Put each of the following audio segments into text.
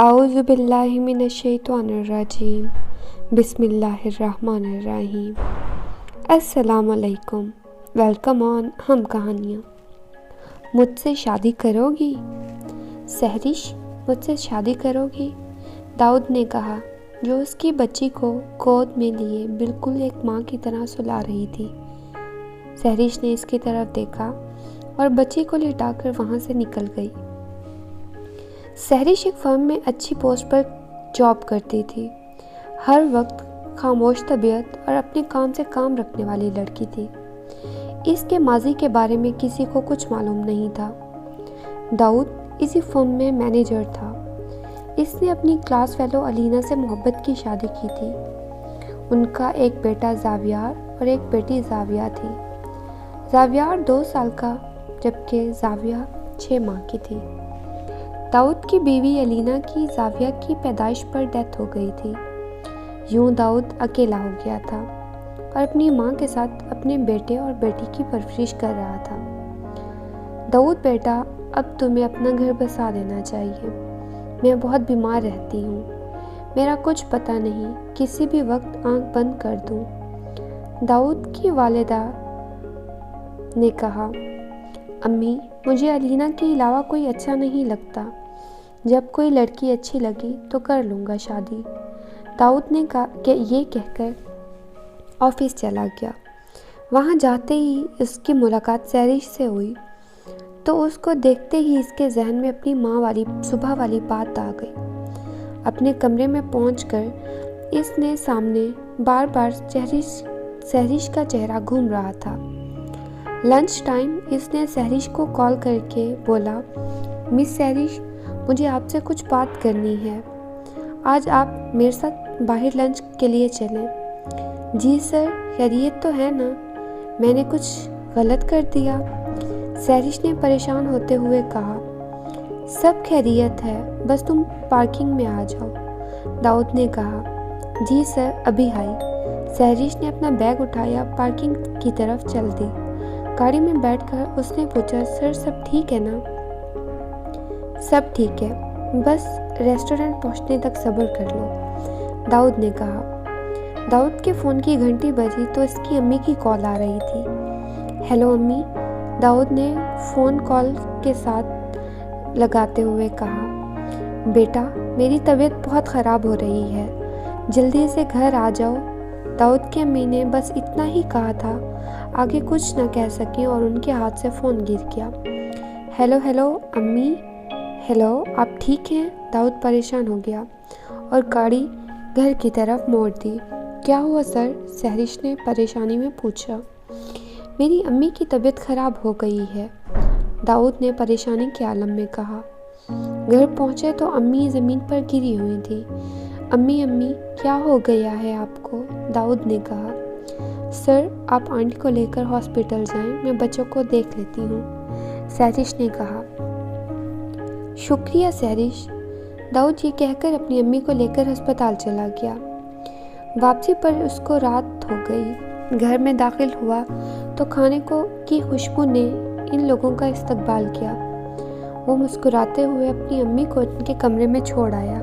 आऊज़ु बिल्लाहि मिनश्शैतानिर्रजीम बिस्मिल्लाहिर्रहमानिर्रहीम। अस्सलाम वालेकुम। वेलकम ऑन हम कहानियाँ। मुझसे शादी करोगी? सहरिश, मुझसे शादी करोगी? दाऊद ने कहा, जो उसकी बच्ची को गोद में लिए बिल्कुल एक माँ की तरह सुला रही थी। सहरिश ने इसकी तरफ देखा और बच्ची को लिटाकर वहाँ से निकल गई। सहरिश एक फर्म में अच्छी पोस्ट पर जॉब करती थी। हर वक्त खामोश तबीयत और अपने काम से काम रखने वाली लड़की थी। इसके माजी के बारे में किसी को कुछ मालूम नहीं था। दाऊद इसी फर्म में मैनेजर था। इसने अपनी क्लास फेलो अलीना से मोहब्बत की शादी की थी। उनका एक बेटा जावियार और एक बेटी जाविया थी। जावियार 2 साल का जबकि जाविया 6 माह की थी। दाऊद की बीवी अलीना की जाविया की पैदाइश पर डेथ हो गई थी। यूं दाऊद अकेला हो गया था और अपनी माँ के साथ अपने बेटे और बेटी की परवरिश कर रहा था। दाऊद बेटा, अब तुम्हें अपना घर बसा देना चाहिए। मैं बहुत बीमार रहती हूँ। मेरा कुछ पता नहीं, किसी भी वक्त आंख बंद कर दूँ। दाऊद की वालिदा ने कहा, अम्मी, मुझे अलीना के अलावा कोई अच्छा नहीं लगता। जब कोई लड़की अच्छी लगी तो कर लूँगा शादी। दाऊद ने ये कहकर ऑफिस चला गया। वहाँ जाते ही उसकी मुलाकात सहरिश से हुई तो उसको देखते ही इसके जहन में अपनी माँ वाली सुबह वाली बात आ गई। अपने कमरे में पहुंचकर इसने सामने बार बार सहरिश का चेहरा घूम रहा था। लंच टाइम इसने सहरिश को कॉल करके बोला, मिस सहरिश, मुझे आपसे कुछ बात करनी है। आज आप मेरे साथ बाहर लंच के लिए चलें। जी सर, खैरियत तो है ना? मैंने कुछ गलत कर दिया? सहरिश ने परेशान होते हुए कहा, सब खैरियत है, बस तुम पार्किंग में आ जाओ। दाऊद ने कहा, जी सर, अभी आई। सहरिश ने अपना बैग उठाया, पार्किंग की तरफ चल दी। गाड़ी में बैठकर उसने पूछा, सर सब ठीक है ना? सब ठीक है, बस रेस्टोरेंट पहुंचने तक सब्र कर लो, दाऊद ने कहा। दाऊद के फ़ोन की घंटी बजी तो इसकी अम्मी की कॉल आ रही थी। हेलो अम्मी, दाऊद ने फ़ोन कॉल के साथ लगाते हुए कहा, बेटा, मेरी तबीयत बहुत ख़राब हो रही है, जल्दी से घर आ जाओ। दाऊद की अम्मी ने बस इतना ही कहा था, आगे कुछ न कह सकें और उनके हाथ से फ़ोन गिर गया। हेलो हेलो अम्मी, हेलो, आप ठीक हैं? दाऊद परेशान हो गया और गाड़ी घर की तरफ मोड़ दी। क्या हुआ सर? सहरिश ने परेशानी में पूछा। मेरी अम्मी की तबीयत ख़राब हो गई है, दाऊद ने परेशानी के आलम में कहा। घर पहुँचे तो अम्मी ज़मीन पर गिरी हुई थी। अम्मी अम्मी, क्या हो गया है आपको? दाऊद ने कहा। सर, आप आंटी को लेकर हॉस्पिटल जाएं, मैं बच्चों को देख लेती हूँ, सहरिश ने कहा। शुक्रिया सहरिश, दाऊद ये कहकर अपनी अम्मी को लेकर अस्पताल चला गया। वापसी पर उसको रात हो गई। घर में दाखिल हुआ तो खाने की खुशबू ने इन लोगों का इस्तकबाल किया। वो मुस्कुराते हुए अपनी अम्मी को उनके कमरे में छोड़ आया।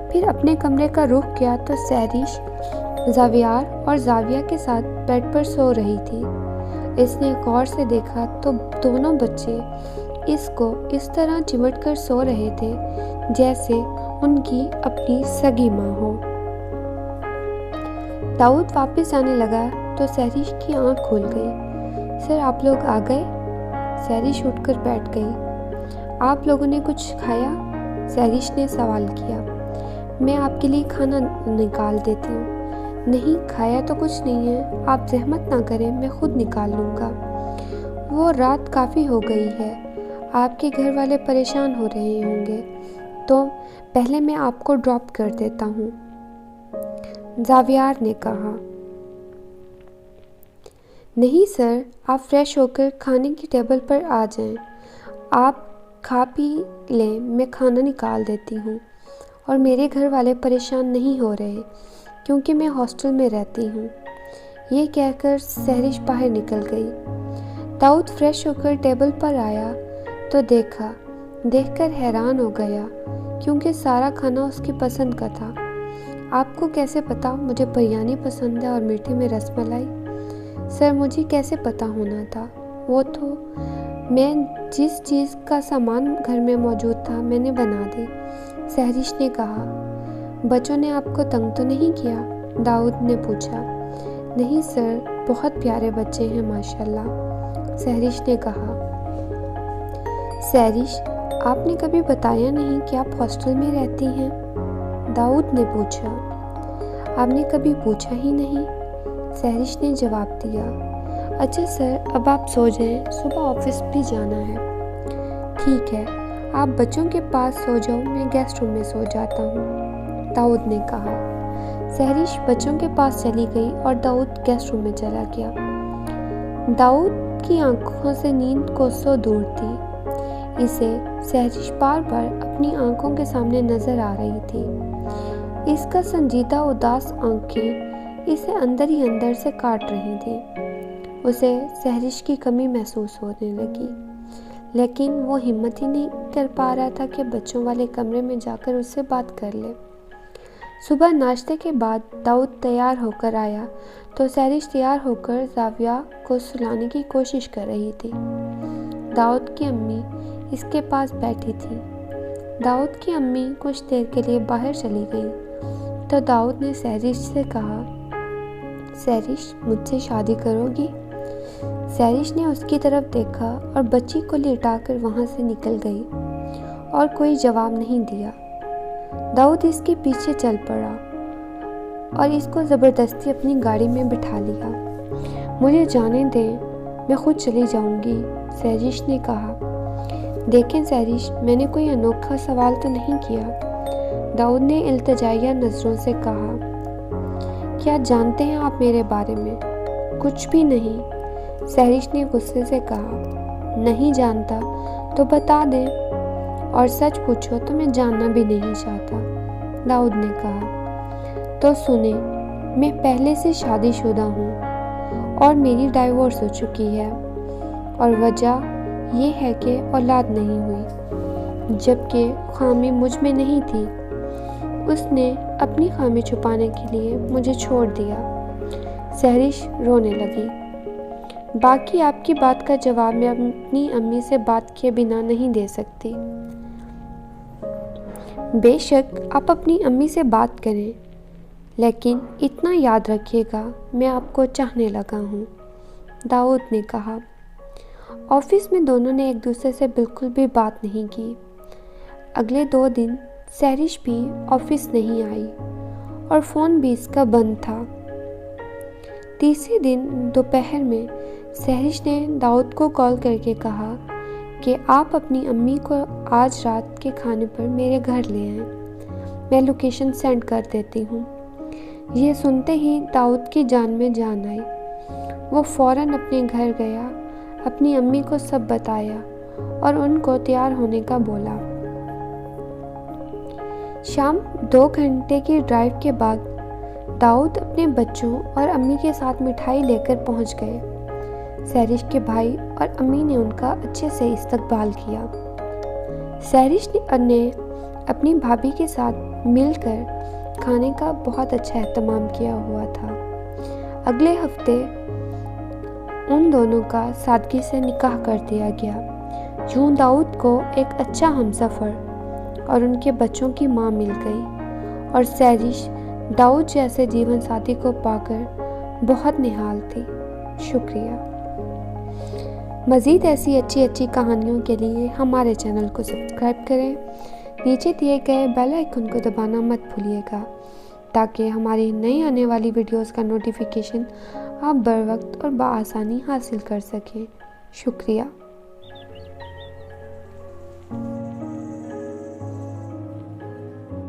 फिर अपने कमरे का रुख किया तो सहरिश जावियार और जाविया के साथ बेड पर सो रही थी। इसने गौर से देखा तो दोनों बच्चे इसको इस तरह चिमट कर सो रहे थे जैसे उनकी अपनी सगी माँ हो। दाऊद वापस आने लगा तो सहरिश की आंख खुल गई। सर, आप लोग आ गए? सहरिश उठकर बैठ गई। आप लोगों ने कुछ खाया? सहरिश ने सवाल किया। मैं आपके लिए खाना निकाल देती हूँ। नहीं, खाया तो कुछ नहीं है, आप जहमत ना करें, मैं खुद निकाल लूँगा। वो रात काफ़ी हो गई है, आपके घर वाले परेशान हो रहे होंगे, तो पहले मैं आपको ड्रॉप कर देता हूँ, जावियार ने कहा। नहीं सर, आप फ्रेश होकर खाने की टेबल पर आ जाएं। आप खा पी लें, मैं खाना निकाल देती हूँ। और मेरे घर वाले परेशान नहीं हो रहे क्योंकि मैं हॉस्टल में रहती हूँ। ये कहकर सहरिश बाहर निकल गई। दाऊद फ्रेश होकर टेबल पर आया तो देखा دیکھ کر حیران ہو گیا کیونکہ سارا کھانا اس کی پسند کا تھا۔ آپ کو کیسے پتا مجھے بریانی پسند ہے اور میٹھے میں رس ملائی؟ سر مجھے کیسے پتا ہونا تھا، وہ تو میں جس چیز کا سامان گھر میں موجود تھا میں نے بنا دی، سہرش نے کہا۔ بچوں نے آپ کو تنگ تو نہیں کیا؟ داؤد نے پوچھا۔ نہیں سر، بہت پیارے بچے ہیں ماشاءاللہ، سہرش نے کہا۔ سہرش، آپ نے کبھی بتایا نہیں کہ آپ ہاسٹل میں رہتی ہیں؟ داؤد نے پوچھا۔ آپ نے کبھی پوچھا ہی نہیں، سہرش نے جواب دیا۔ اچھا سر، اب آپ سو جائیں، صبح آفس بھی جانا ہے۔ ٹھیک ہے، آپ بچوں کے پاس سو جاؤ، میں گیسٹ روم میں سو جاتا ہوں، داؤد نے کہا۔ سہرش بچوں کے پاس چلی گئی اور داؤد گیسٹ روم میں چلا گیا۔ داؤد کی آنکھوں سے نیند کوسوں دور تھی۔ اسے سہرش بار بار اپنی آنکھوں کے سامنے نظر آ رہی تھی۔ اس کا سنجیدہ اداس آنکھیں اسے اندر ہی اندر سے کاٹ رہی تھیں۔ اسے سہرش کی کمی محسوس ہونے لگی، لیکن وہ ہمت ہی نہیں کر پا رہا تھا کہ بچوں والے کمرے میں جا کر اس سے بات کر لے۔ صبح ناشتے کے بعد داؤد تیار ہو کر آیا تو سہرش تیار ہو کر زاویہ کو سلانے کی کوشش کر رہی تھی۔ داؤد کی امی اس کے پاس بیٹھی تھی۔ داؤد کی امی کچھ دیر کے لیے باہر چلی گئی تو داؤد نے سہرش سے کہا، سہرش مجھ سے شادی کرو گی؟ سہرش نے اس کی طرف دیکھا اور بچی کو لٹا کر وہاں سے نکل گئی اور کوئی جواب نہیں دیا۔ داؤد اس کے پیچھے چل پڑا اور اس کو زبردستی اپنی گاڑی میں بٹھا لیا۔ مجھے جانے دیں، میں خود چلی جاؤں گی، سہرش نے کہا۔ دیکھیں سہرش، میں نے کوئی انوکھا سوال تو نہیں کیا، داؤد نے التجائیہ نظروں سے کہا۔ کیا جانتے ہیں آپ میرے بارے میں؟ کچھ بھی نہیں، سہرش نے غصے سے کہا۔ نہیں جانتا تو بتا دیں، اور سچ پوچھو تو میں جاننا بھی نہیں چاہتا، داؤد نے کہا۔ تو سنیں، میں پہلے سے شادی شدہ ہوں اور میری ڈائیورس ہو چکی ہے، اور وجہ یہ ہے کہ اولاد نہیں ہوئی، جبکہ خامی مجھ میں نہیں تھی۔ اس نے اپنی خامی چھپانے کے لیے مجھے چھوڑ دیا۔ سہرش رونے لگی۔ باقی آپ کی بات کا جواب میں اپنی امی سے بات کیے بنا نہیں دے سکتی۔ بے شک آپ اپنی امی سے بات کریں، لیکن اتنا یاد رکھیے گا میں آپ کو چاہنے لگا ہوں، داؤد نے کہا۔ آفس میں دونوں نے ایک دوسرے سے بالکل بھی بات نہیں کی۔ اگلے 2 دن سہرش بھی آفس نہیں آئی اور فون بھی اس کا بند تھا۔ تیسرے دن دوپہر میں سہرش نے داؤد کو کال کر کے کہا کہ آپ اپنی امی کو آج رات کے کھانے پر میرے گھر لے آئیں، میں لوکیشن سینڈ کر دیتی ہوں۔ یہ سنتے ہی داؤد کی جان میں جان آئی۔ وہ فوراً اپنے گھر گیا، اپنی امی کو سب بتایا اور ان کو تیار ہونے کا بولا۔ شام 2 گھنٹے کی ڈرائیو کے بعد داؤد اپنے بچوں اور امی کے ساتھ مٹھائی لے کر پہنچ گئے۔ سہرش کے بھائی اور امی نے ان کا اچھے سے استقبال کیا۔ سہرش نے اپنی بھابھی کے ساتھ مل کر کھانے کا بہت اچھا اہتمام کیا ہوا تھا۔ اگلے ہفتے ان دونوں کا سادگی سے نکاح کر دیا گیا۔ یوں داؤد کو ایک اچھا ہمسفر اور ان کے بچوں کی ماں مل گئی، اور سہرش داؤد جیسے جیون ساتھی کو پا کر بہت نہال تھی۔ شکریہ۔ مزید ایسی اچھی کہانیوں کے لیے ہمارے چینل کو سبسکرائب کریں۔ نیچے دیے گئے بیل آئیکن کو دبانا مت بھولیے گا تاکہ ہماری نئی آنے والی ویڈیوز کا نوٹیفیکیشن آپ بر وقت اور بآسانی حاصل کر سکیں۔ شکریہ۔